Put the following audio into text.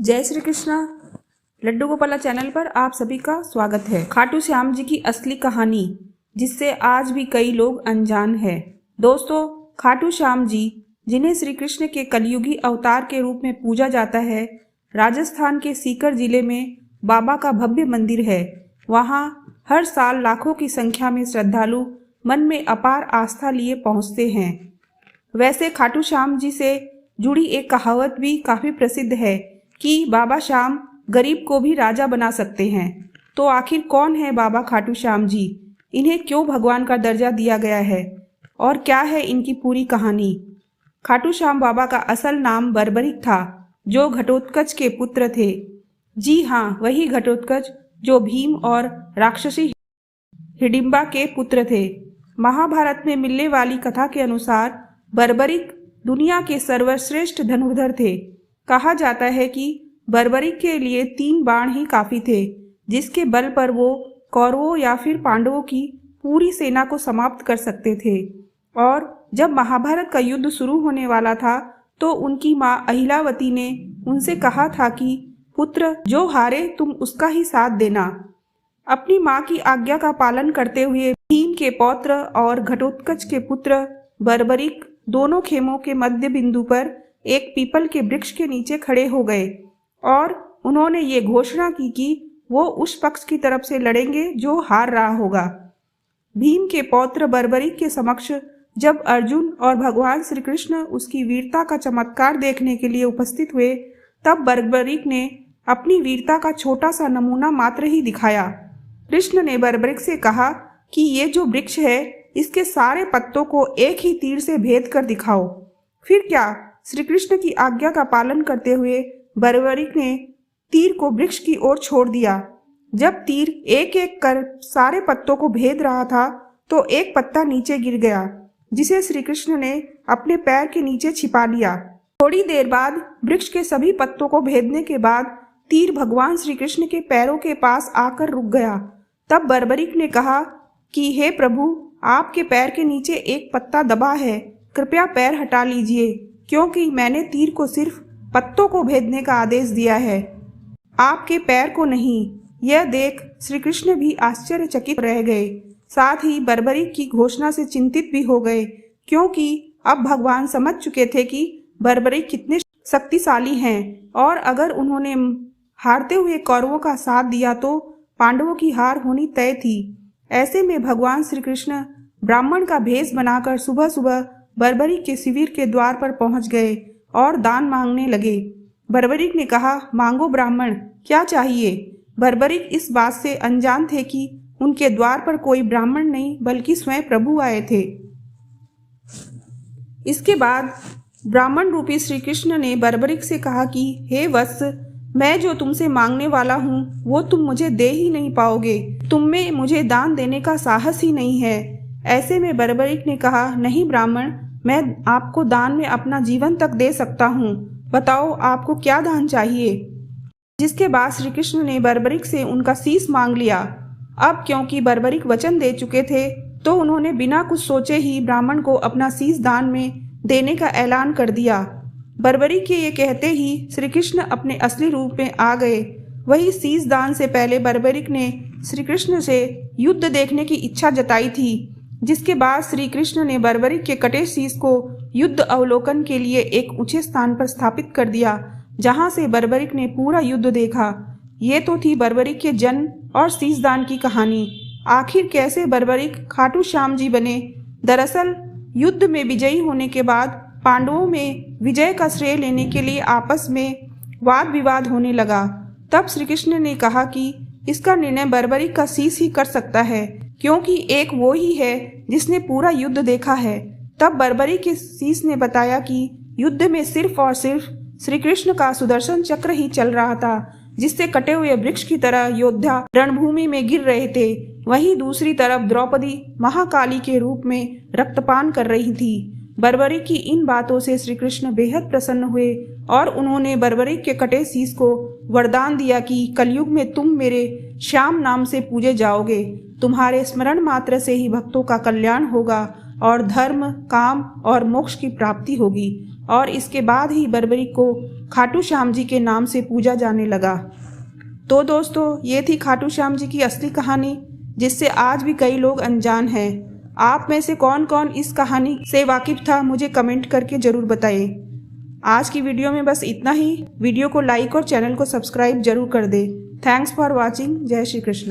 जय श्री कृष्णा। लड्डू गोपाला चैनल पर आप सभी का स्वागत है। खाटू श्याम जी की असली कहानी जिससे आज भी कई लोग अनजान है। दोस्तों, खाटू श्याम जी जिन्हें श्री कृष्ण के कलयुगी अवतार के रूप में पूजा जाता है, राजस्थान के सीकर जिले में बाबा का भव्य मंदिर है। वहाँ हर साल लाखों की संख्या में श्रद्धालु मन में अपार आस्था लिए पहुँचते हैं। वैसे खाटू श्याम जी से जुड़ी एक कहावत भी काफ़ी प्रसिद्ध है कि बाबा श्याम गरीब को भी राजा बना सकते हैं। तो आखिर कौन है बाबा खाटू श्याम जी? इन्हें क्यों भगवान का दर्जा दिया गया है और क्या है इनकी पूरी कहानी? खाटू श्याम बाबा का असल नाम बर्बरिक था, जो घटोत्कच के पुत्र थे। जी हाँ, वही घटोत्कच जो भीम और राक्षसी हिडिंबा के पुत्र थे। महाभारत में मिलने वाली कथा के अनुसार बर्बरिक दुनिया के सर्वश्रेष्ठ धनुर्धर थे। कहा जाता है कि बर्बरिक के लिए 3 बाण ही काफी थे, जिसके बल पर वो कौरवों या फिर पांडवों की पूरी सेना को समाप्त कर सकते थे। और जब महाभारत का युद्ध शुरू होने वाला था तो उनकी माँ अहिलावती ने उनसे कहा था कि पुत्र, जो हारे तुम उसका ही साथ देना। अपनी माँ की आज्ञा का पालन करते हुए भीम के पौत्र और घटोत्कच के पुत्र बर्बरिक दोनों खेमों के मध्य बिंदु पर एक पीपल के वृक्ष के नीचे खड़े हो गए और उन्होंने ये घोषणा की कि वो उस पक्ष की तरफ से लड़ेंगे जो हार रहा होगा। भीम के पौत्र बर्बरिक के समक्ष जब अर्जुन और भगवान श्री कृष्ण उसकी वीरता का चमत्कार देखने के लिए उपस्थित हुए, तब बर्बरिक ने अपनी वीरता का छोटा सा नमूना मात्र ही दिखाया। कृष्ण ने बर्बरिक से कहा कि ये जो वृक्ष है, इसके सारे पत्तों को एक ही तीर से भेद कर दिखाओ। फिर क्या? श्री कृष्ण की आज्ञा का पालन करते हुए बर्बरिक ने तीर को वृक्ष की ओर छोड़ दिया। जब तीर एक एक कर सारे पत्तों को भेद रहा था तो एक पत्ता नीचे गिर गया, जिसे श्री कृष्ण ने अपने पैर के नीचे छिपा लिया। थोड़ी देर बाद वृक्ष के सभी पत्तों को भेदने के बाद तीर भगवान श्री कृष्ण के पैरों के पास आकर रुक गया। तब बर्बरिक ने कहा कि हे प्रभु, आपके पैर के नीचे एक पत्ता दबा है, कृपया पैर हटा लीजिए, क्योंकि मैंने तीर को सिर्फ पत्तों को भेदने का आदेश दिया है, आपके पैर को नहीं। यह देख श्री कृष्ण भी आश्चर्यचकित रह गए। साथ ही बर्बरिक की घोषणा से चिंतित भी हो गए, क्योंकि अब भगवान समझ चुके थे कि बर्बरिक कितने शक्तिशाली हैं और अगर उन्होंने हारते हुए कौरवों का साथ दिया तो पांडवों की हार होनी तय थी। ऐसे में भगवान श्री कृष्ण ब्राह्मण का भेष बनाकर सुबह सुबह बर्बरिक के शिविर के द्वार पर पहुंच गए और दान मांगने लगे। बर्बरिक ने कहा, मांगो ब्राह्मण, क्या चाहिए? बर्बरिक इस बात से अनजान थे कि उनके द्वार पर कोई ब्राह्मण नहीं बल्कि स्वयं प्रभु आए थे। इसके बाद ब्राह्मण रूपी श्री कृष्ण ने बर्बरिक से कहा कि हे वत्स, मैं जो तुमसे मांगने वाला हूँ वो तुम मुझे दे ही नहीं पाओगे। तुम में मुझे दान देने का साहस ही नहीं है। ऐसे में बर्बरिक ने कहा, नहीं ब्राह्मण, मैं आपको दान में अपना जीवन तक दे सकता हूँ, बताओ आपको क्या दान चाहिए? जिसके बाद श्री कृष्ण ने बर्बरिक से उनका शीश मांग लिया। अब क्योंकि बर्बरिक वचन दे चुके थे तो उन्होंने बिना कुछ सोचे ही ब्राह्मण को अपना शीश दान में देने का ऐलान कर दिया। बर्बरिक के ये कहते ही श्री कृष्ण अपने असली रूप में आ गए। वही शीश दान से पहले बर्बरिक ने श्री कृष्ण से युद्ध देखने की इच्छा जताई थी, जिसके बाद श्री कृष्ण ने बर्बरिक के कटे शीश को युद्ध अवलोकन के लिए एक ऊंचे स्थान पर स्थापित कर दिया, जहां से बर्बरिक ने पूरा युद्ध देखा। ये तो थी बर्बरिक के जन्म और शीश दान की कहानी। आखिर कैसे बर्बरिक खाटू श्याम जी बने? दरअसल युद्ध में विजयी होने के बाद पांडवों में विजय का श्रेय लेने के लिए आपस में वाद विवाद होने लगा। तब श्री कृष्ण ने कहा कि इसका निर्णय बर्बरिक का शीश ही कर सकता है, क्योंकि एक वो ही है जिसने पूरा युद्ध देखा है। तब बर्बरिक के शीश ने बताया कि युद्ध में सिर्फ और सिर्फ श्री कृष्ण का सुदर्शन चक्र ही चल रहा था, जिससे कटे हुए वृक्ष की तरह योद्धा रणभूमि में गिर रहे थे। वहीं दूसरी तरफ द्रौपदी महाकाली के रूप में रक्तपान कर रही थी। बर्बरिक की इन बातों से श्री कृष्ण बेहद प्रसन्न हुए और उन्होंने बर्बरिक के कटे शीश को वरदान दिया कि कलयुग में तुम मेरे श्याम नाम से पूजे जाओगे। तुम्हारे स्मरण मात्र से ही भक्तों का कल्याण होगा और धर्म, काम और मोक्ष की प्राप्ति होगी। और इसके बाद ही बर्बरिक को खाटू श्याम जी के नाम से पूजा जाने लगा। तो दोस्तों, ये थी खाटू श्याम जी की असली कहानी, जिससे आज भी कई लोग अनजान हैं। आप में से कौन कौन इस कहानी से वाकिफ था, मुझे कमेंट करके ज़रूर बताएं। आज की वीडियो में बस इतना ही। वीडियो को लाइक और चैनल को सब्सक्राइब जरूर कर दें। Thanks for watching. जय श्री कृष्ण।